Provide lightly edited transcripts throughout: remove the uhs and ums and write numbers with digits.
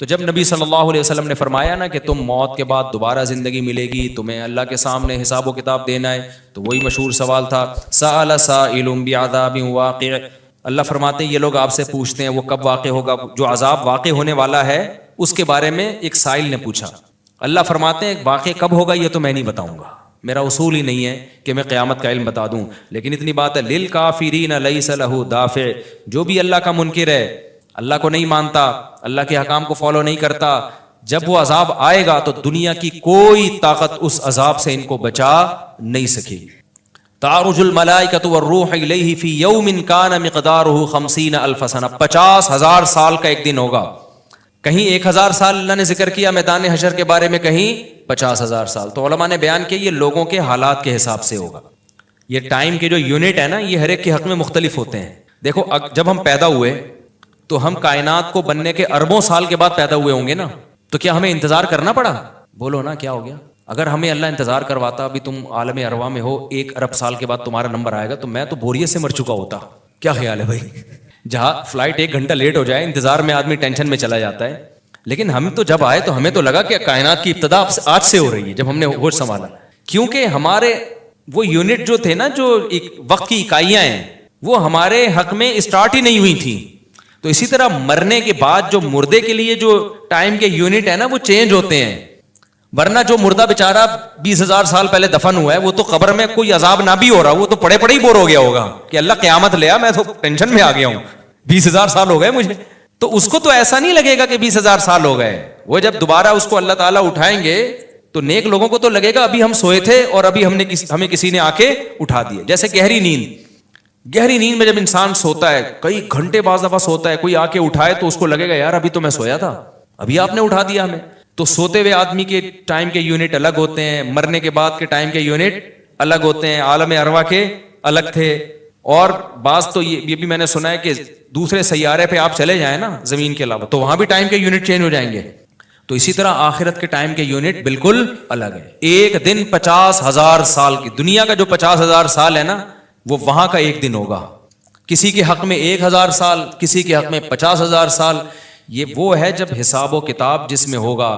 تو جب نبی صلی اللہ علیہ وسلم نے فرمایا نا کہ تم موت کے بعد دوبارہ زندگی ملے گی، تمہیں اللہ کے سامنے حساب و کتاب دینا ہے، تو وہی مشہور سوال تھا سأل سائل بعذاب واقع. اللہ فرماتے ہیں یہ لوگ آپ سے پوچھتے ہیں وہ کب واقع ہوگا، جو عذاب واقع ہونے والا ہے اس کے بارے میں ایک سائل نے پوچھا. اللہ فرماتے ہیں واقع کب ہوگا یہ تو میں نہیں بتاؤں گا، میرا اصول ہی نہیں ہے کہ میں قیامت کا علم بتا دوں، لیکن اتنی بات ہے للکافرین لیس لہ دافع. جو بھی اللہ کا منکر ہے، اللہ کو نہیں مانتا، اللہ کے حکام کو فالو نہیں کرتا، جب وہ عذاب آئے گا تو دنیا کی کوئی طاقت اس عذاب سے ان کو بچا نہیں سکے. تعرج الملائکۃ والروح الیہ فی یوم کان مقدارہ 50,000 سنہ. 50,000 سال کا ایک دن ہوگا. کہیں 1,000 سال اللہ نے ذکر کیا میدان حشر کے بارے میں، کہیں 50,000 سال. تو علماء نے بیان کیا یہ لوگوں کے حالات کے حساب سے ہوگا. یہ ٹائم کے جو یونٹ ہے نا یہ ہر ایک کے حق میں مختلف ہوتے ہیں. دیکھو جب ہم پیدا ہوئے تو ہم کائنات کو بننے کے اربوں سال کے بعد پیدا ہوئے ہوں گے نا، تو کیا ہمیں انتظار کرنا پڑا؟ بولو نا کیا ہو گیا؟ اگر ہمیں اللہ انتظار کرواتا ابھی تم عالم ارواح میں ہو 1 ارب سال کے بعد تمہارا نمبر آئے گا، تو میں تو بوریت سے مر چکا ہوتا. کیا خیال ہے بھائی؟ جہاں فلائٹ 1 گھنٹہ لیٹ ہو جائے انتظار میں آدمی ٹینشن میں چلا جاتا ہے. لیکن ہم تو جب آئے تو ہمیں تو لگا کہ کائنات کی ابتدا آج سے ہو رہی ہے. جب ہم نے ہوش سنبھالا، کیونکہ ہمارے وہ یونٹ جو تھے نا، جو وقت کی اکائیاں ہیں، وہ ہمارے حق میں اسٹارٹ ہی نہیں ہوئی تھیں. تو اسی طرح مرنے کے بعد جو مردے کے لیے جو ٹائم کے یونٹ ہے نا وہ چینج ہوتے ہیں. ورنہ جو مردہ بیچارہ 20,000 سال پہلے دفن ہوا ہے وہ تو قبر میں کوئی عذاب نہ بھی ہو رہا، وہ تو پڑے پڑے ہی بور ہو گیا ہوگا کہ اللہ قیامت لے آ، میں تو ٹینشن میں آ گیا ہوں، 20,000 سال ہو گئے مجھے. تو اس کو تو ایسا نہیں لگے گا کہ 20,000 سال ہو گئے. وہ جب دوبارہ اس کو اللہ تعالیٰ اٹھائیں گے تو نیک لوگوں کو تو لگے گا ابھی ہم سوئے تھے اور ابھی ہمیں کسی نے آ کے اٹھا دیا. جیسے گہری نیند میں جب انسان سوتا ہے کئی گھنٹے بعض دفعہ سوتا ہے، کوئی آ کے اٹھائے تو اس کو لگے گا یار ابھی تو میں سویا تھا، ابھی آپ نے اٹھا دیا ہمیں. تو سوتے ہوئے آدمی کے ٹائم کے یونٹ الگ ہوتے ہیں، مرنے کے بعد کے ٹائم کے یونٹ الگ ہوتے ہیں، عالم ارواح کے الگ تھے. اور بعض تو یہ بھی میں نے سنا ہے کہ دوسرے سیارے پہ آپ چلے جائیں نا زمین کے علاوہ تو وہاں بھی ٹائم کے یونٹ چینج ہو جائیں گے. تو اسی طرح آخرت کے ٹائم کے یونٹ بالکل الگ ہے. ایک دن 50,000 سال کی، دنیا کا جو 50,000 سال ہے نا وہ وہاں کا ایک دن ہوگا. کسی کے حق میں 1,000 سال، کسی کے حق میں 50,000 سال. یہ وہ ہے جب حساب و کتاب جس میں ہوگا.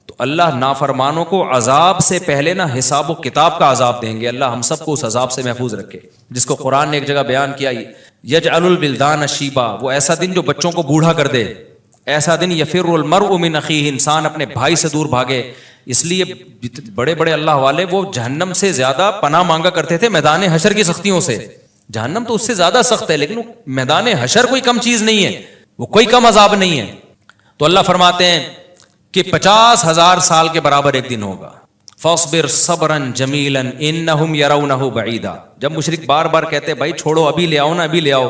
تو اللہ نافرمانوں کو عذاب سے پہلے نا حساب و کتاب کا عذاب دیں گے. اللہ ہم سب کو اس عذاب سے محفوظ رکھے. جس کو قرآن نے ایک جگہ بیان کیا یجعل الولدان شیبا، وہ ایسا دن جو بچوں کو بوڑھا کر دے. ایسا دن یفر المرء من اخیہ، انسان اپنے بھائی سے دور بھاگے. اس لیے بڑے بڑے اللہ والے وہ جہنم سے زیادہ پناہ مانگا کرتے تھے میدان حشر کی سختیوں سے. جہنم تو اس سے زیادہ سخت ہے، لیکن میدان حشر کوئی کم چیز نہیں ہے، وہ کوئی کم عذاب نہیں ہے. تو اللہ فرماتے ہیں کہ 50,000 سال کے برابر ایک دن ہوگا. فاصبر صبرا جمیلا انہم یرونہ بعیدا. جب مشرک بار بار کہتے بھائی چھوڑو ابھی لے آؤ نا ابھی لے آؤ،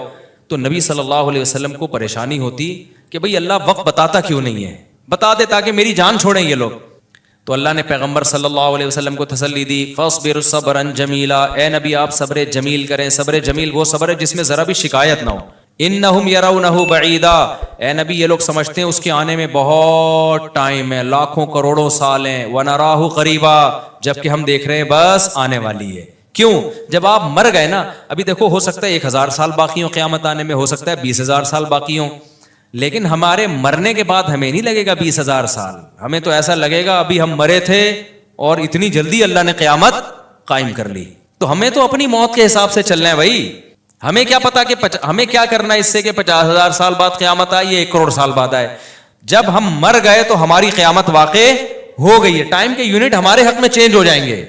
تو نبی صلی اللہ علیہ وسلم کو پریشانی ہوتی کہ بھئی اللہ وقت بتاتا کیوں نہیں ہے، بتا دے تاکہ میری جان چھوڑیں یہ لوگ. تو اللہ نے پیغمبر صلی اللہ علیہ وسلم کو تسلی دی فاصبر صبرا جمیلا، اے نبی آپ صبر جمیل کریں. صبر جمیل وہ صبر ہے جس میں ذرا بھی شکایت نہ ہو. انہم یرونہ بعیدا، اے نبی یہ لوگ سمجھتے ہیں اس کے آنے میں بہت ٹائم ہے، لاکھوں کروڑوں سال ہیں. ونراہ قریبا، جبکہ ہم دیکھ رہے ہیں بس آنے والی ہے. کیوں؟ جب آپ مر گئے نا، ابھی دیکھو ہو سکتا ہے 1,000 سال باقی ہوں قیامت آنے میں، ہو سکتا ہے 20,000 سال باقی ہوں، لیکن ہمارے مرنے کے بعد ہمیں نہیں لگے گا 20,000 سال. ہمیں تو ایسا لگے گا ابھی ہم مرے تھے اور اتنی جلدی اللہ نے قیامت قائم کر لی. تو ہمیں تو اپنی موت کے حساب سے چلنا ہے بھائی. ہمیں کیا پتا کہ ہمیں کیا کرنا ہے اس سے کہ 50,000 سال بعد قیامت آئے یا 1 کروڑ سال بعد آئے. جب ہم مر گئے تو ہماری قیامت واقع ہو گئی ہے، ٹائم کے یونٹ ہمارے حق میں چینج ہو جائیں گے.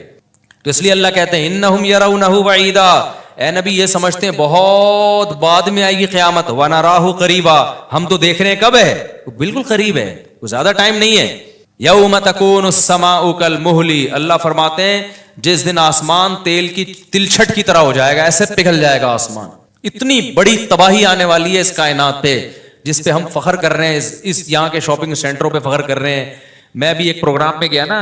تو اس لیے اللہ کہتے ہیں انہم یرونہ بعیدا، اے نبی یہ سمجھتے ہیں بہت بعد میں آئے گی قیامت. ونراہ قریبا، ہم تو دیکھ رہے ہیں کب ہے، بالکل قریب ہے، وہ زیادہ ٹائم نہیں ہے. یوم تکون السماء کالمہل، اللہ فرماتے ہیں جس دن آسمان تیل کی تلچھٹ کی طرح ہو جائے گا، ایسے پگھل جائے گا آسمان. اتنی بڑی تباہی آنے والی ہے اس کائنات پہ جس پہ ہم فخر کر رہے ہیں، اس یہاں کے شاپنگ سینٹروں پہ فخر کر رہے ہیں. میں بھی ایک پروگرام میں گیا نا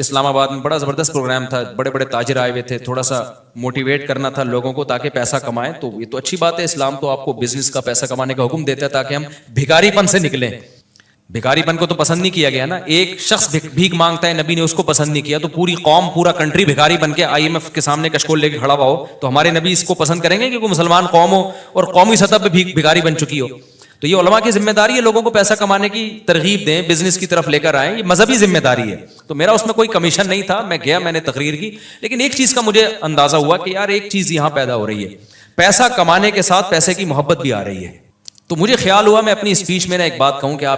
اسلام آباد میں، بڑا زبردست پروگرام تھا، بڑے بڑے تاجر آئے ہوئے تھے، تھوڑا سا موٹیویٹ کرنا تھا لوگوں کو تاکہ پیسہ کمائیں. تو یہ تو اچھی بات ہے، اسلام تو آپ کو بزنس کا پیسہ کمانے کا حکم دیتا ہے تاکہ ہم بھکاری پن سے نکلیں. بھکاری پن کو تو پسند نہیں کیا گیا نا. ایک شخص بھیک مانگتا ہے، نبی نے اس کو پسند نہیں کیا، تو پوری قوم پورا کنٹری بھکاری بن کے IMF کے سامنے کشکول لے کے کھڑا ہوا ہو تو ہمارے نبی اس کو پسند کریں گے کہ کوئی مسلمان قوم ہو اور قومی سطح پہ بھکاری بن چکی ہو. تو یہ علماء کی ذمہ داری ہے لوگوں کو پیسہ کمانے کی ترغیب دیں, بزنس کی طرف لے کر آئیں, یہ مذہبی ذمہ داری ہے. تو میرا اس میں کوئی کمیشن نہیں تھا, میں گیا, میں نے تقریر کی, لیکن ایک چیز کا مجھے اندازہ ہوا کہ یار ایک چیز یہاں پیدا ہو رہی ہے, پیسہ کمانے کے ساتھ پیسے کی محبت بھی آ رہی ہے. تو مجھے خیال ہوا میں اپنی اسپیچ میں ایک بات کہوں کہ آپ